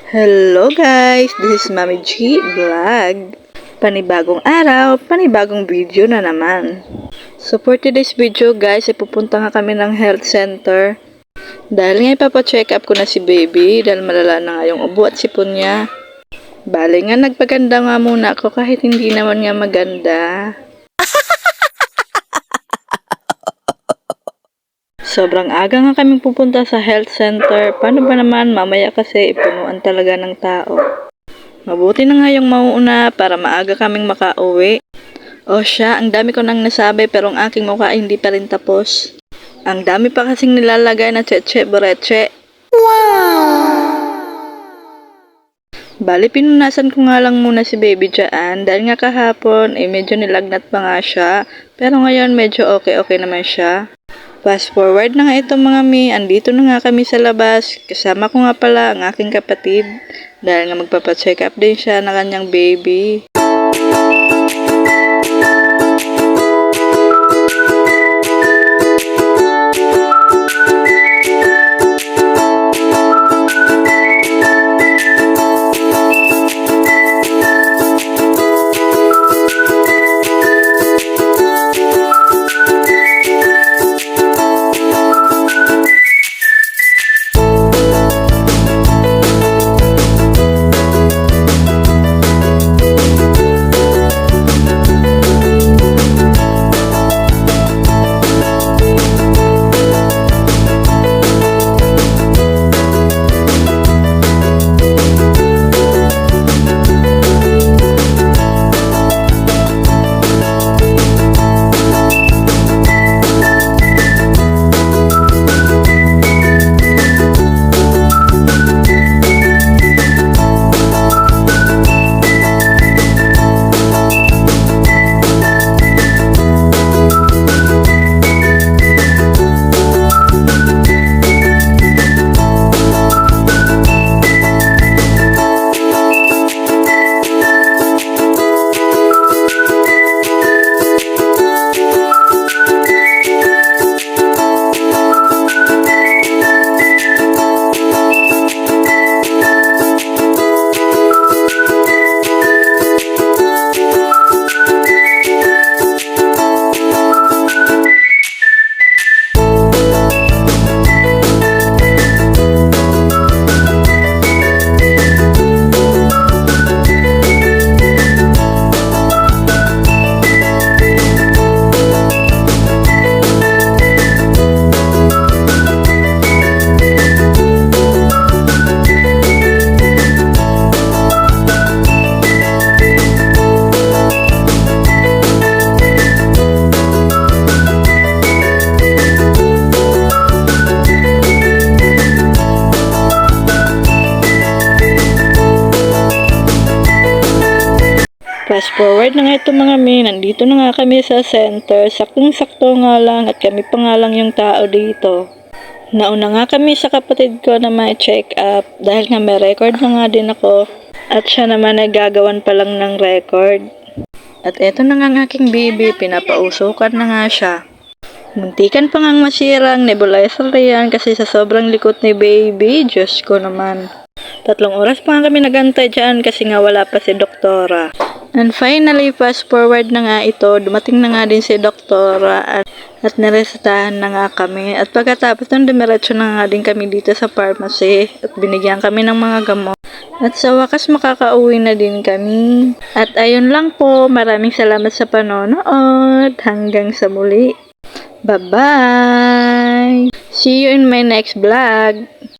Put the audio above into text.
Hello guys, this is Mami G Vlog. Panibagong araw, panibagong video na naman. So for today's video guys, pupunta nga kami ng health center. Dahil nga ipapacheck up ko na si baby dahil malala na nga yung ubo at sipon niya. Bale nga nagpaganda nga muna ako kahit hindi naman nga maganda. Sobrang aga nga kami pupunta sa health center. Paano ba naman mamaya kasi ipunuan talaga ng tao. Mabuti na nga yung mauuna para maaga kaming makauwi. O siya, ang dami ko nang nasabi pero ang aking mukha ay hindi pa rin tapos. Ang dami pa kasing nilalagay na cheche boreche. Wow! Bali, pinunasan ko nga lang muna si baby dyan dahil nga kahapon medyo nilagnat pa nga siya. Pero ngayon medyo okay naman siya. Fast forward na nga ito mga mi, andito na nga kami sa labas. Kasama ko nga pala ang aking kapatid dahil nga magpapacheck up din siya na kanyang baby. Fast forward na nga ito mga mi, nandito na nga kami sa center, saktong-sakto nga lang at kami pa nga lang yung tao dito. Nauna nga kami sa kapatid ko na may check up dahil nga may record na nga din ako at siya naman ay gagawan pa lang ng record. At eto na nga ang aking baby, pinapausukan na nga siya. Muntikan pa nga masira ang nebulizer yan kasi sa sobrang likot ni baby, Diyos ko naman. 3 oras pa nga kami nagantay dyan kasi nga wala pa si doktora. And finally, fast forward na nga ito, dumating na nga din si doktora at niresetahan na nga kami. At pagkatapos nung dumiretso na nga din kami dito sa pharmacy at binigyan kami ng mga gamot. At sa wakas makakauwi na din kami. At ayun lang po, maraming salamat sa panonood. Hanggang sa muli. Bye-bye! See you in my next vlog!